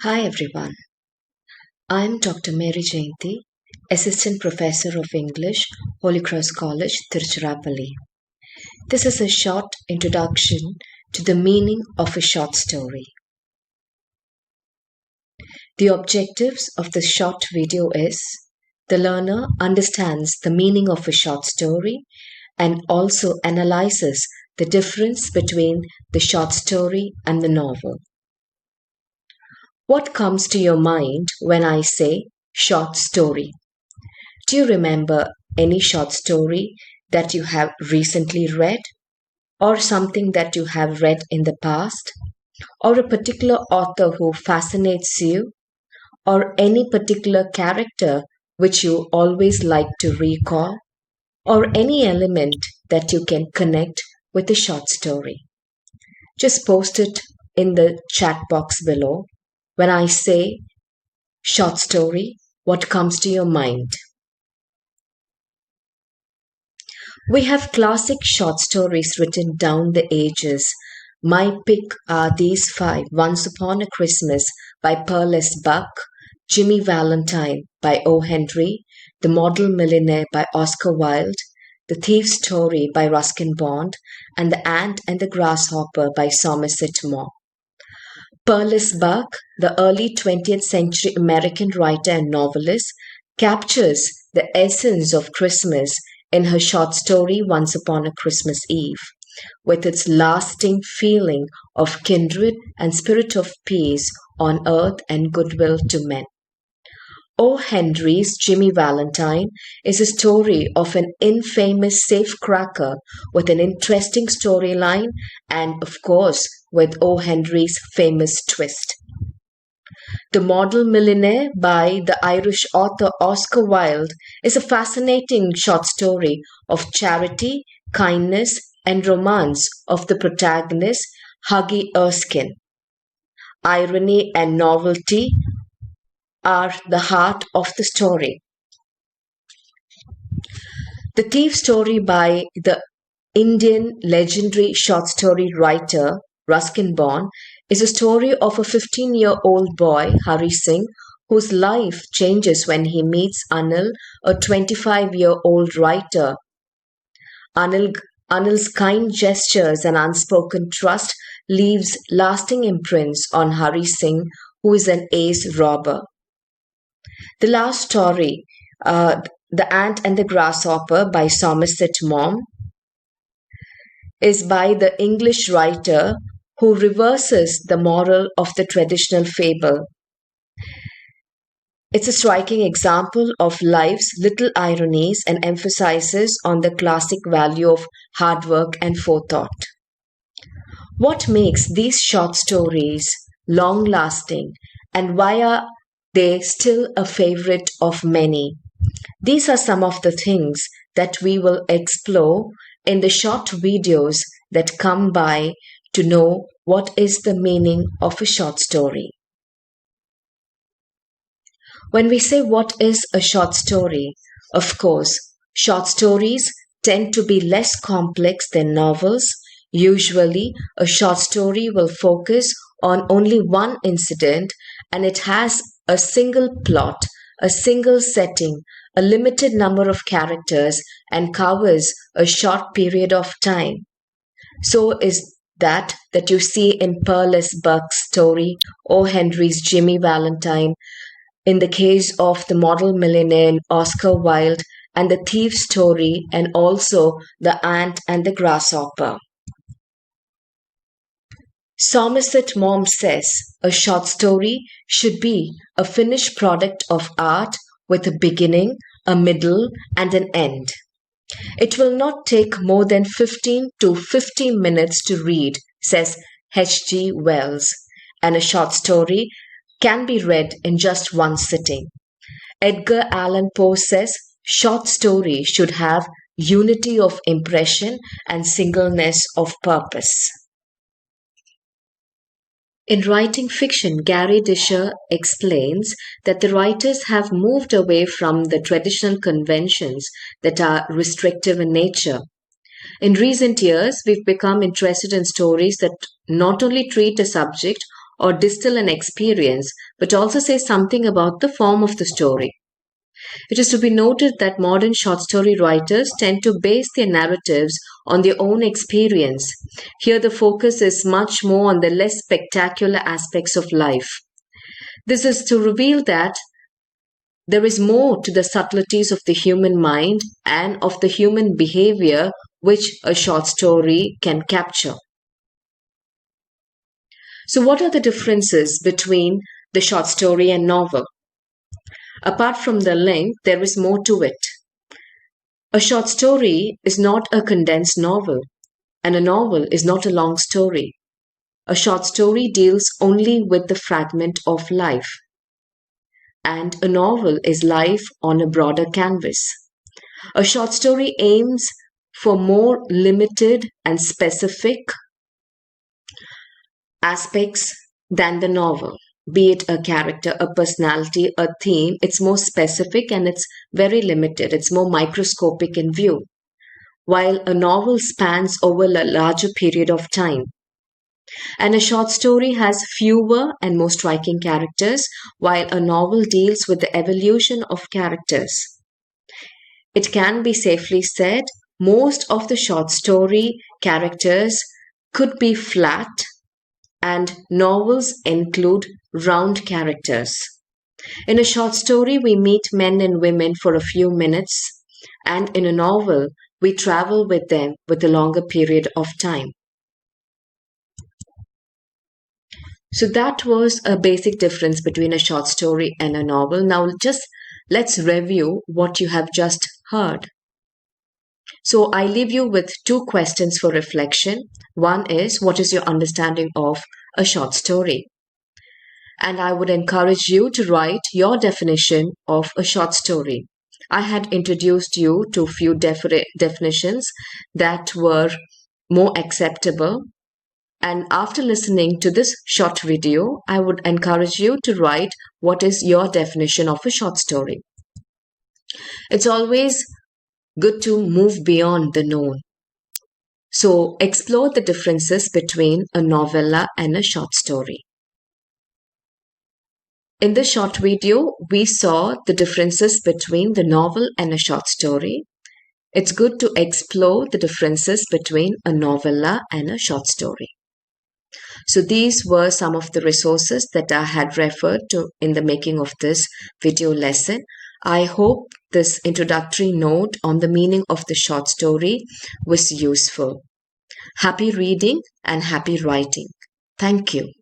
Hi everyone, I'm Dr. Mary Jayanthi, Assistant Professor of English, Holy Cross College, Tiruchirappalli. This is a short introduction to the meaning of a short story. The objectives of this short video is the learner understands the meaning of a short story and also analyzes the difference between the short story and the novel. What comes to your mind when I say short story? Do you remember any short story that you have recently read, or something that you have read in the past, or a particular author who fascinates you, or any particular character which you always like to recall, or any element that you can connect with a short story? Just post it in the chat box below. When I say short story, what comes to your mind? We have classic short stories written down the ages. My pick are these 5: Once Upon a Christmas by Pearl Buck, Jimmy Valentine by O. Henry, The Model Millionaire by Oscar Wilde, The Thief's Story by Ruskin Bond, and The Ant and the Grasshopper by Somerset Maugham. Pearl Buck, the early 20th century American writer and novelist, captures the essence of Christmas in her short story Once Upon a Christmas Eve, with its lasting feeling of kindred and spirit of peace on earth and goodwill to men. O. Henry's Jimmy Valentine is a story of an infamous safecracker with an interesting storyline and, of course, with O. Henry's famous twist. The Model Millionaire by the Irish author Oscar Wilde is a fascinating short story of charity, kindness, and romance of the protagonist, Huggy Erskine. Irony and novelty are the heart of the story. The Thief's Story by the Indian legendary short story writer Ruskin Bond is a story of a 15-year-old boy, Hari Singh, whose life changes when he meets Anil, a 25-year-old writer. Anil's kind gestures and unspoken trust leaves lasting imprints on Hari Singh, who is an ace robber. The last story, The Ant and the Grasshopper by Somerset Maugham, is by the English writer who reverses the moral of the traditional fable. It's a striking example of life's little ironies and emphasizes on the classic value of hard work and forethought. What makes these short stories long-lasting, and why are they still a favorite of many? These are some of the things that we will explore in the short videos that come by to know what is the meaning of a short story. When we say what is a short story, of course, short stories tend to be less complex than novels. Usually, a short story will focus on only one incident, and it has a single plot, a single setting, a limited number of characters, and covers a short period of time. So is that you see in Pearl Buck's story, O. Henry's Jimmy Valentine, in the case of The Model Millionaire, Oscar Wilde, and The Thief's Story, and also The Ant and the Grasshopper. Somerset Maugham says a short story should be a finished product of art with a beginning, a middle, and an end. It will not take more than 15 to 50 minutes to read, says H.G. Wells, and a short story can be read in just one sitting. Edgar Allan Poe says short story should have unity of impression and singleness of purpose. In writing fiction, Gary Disher explains that the writers have moved away from the traditional conventions that are restrictive in nature. In recent years, we've become interested in stories that not only treat a subject or distill an experience, but also say something about the form of the story. It is to be noted that modern short story writers tend to base their narratives on their own experience. Here, the focus is much more on the less spectacular aspects of life. This is to reveal that there is more to the subtleties of the human mind and of the human behavior which a short story can capture. So, what are the differences between the short story and novel? Apart from the length, there is more to it. A short story is not a condensed novel, and a novel is not a long story. A short story deals only with the fragment of life, and a novel is life on a broader canvas. A short story aims for more limited and specific aspects than the novel. Be it a character, a personality, a theme, it's more specific and it's very limited. It's more microscopic in view. While a novel spans over a larger period of time. And a short story has fewer and more striking characters, while a novel deals with the evolution of characters. It can be safely said most of the short story characters could be flat, and novels include round characters. In a short story, we meet men and women for a few minutes, and in a novel, we travel with them with a longer period of time. So that was a basic difference between a short story and a novel. Now let's review what you have just heard. So I leave you with two questions for reflection. One is, what is your understanding of a short story? And I would encourage you to write your definition of a short story. I had introduced you to a few definitions that were more acceptable. And after listening to this short video, I would encourage you to write what is your definition of a short story. It's always good to move beyond the known. So explore the differences between a novella and a short story. In this short video, we saw the differences between the novel and a short story. It's good to explore the differences between a novella and a short story. So these were some of the resources that I had referred to in the making of this video lesson. I hope this introductory note on the meaning of the short story was useful. Happy reading and happy writing. Thank you.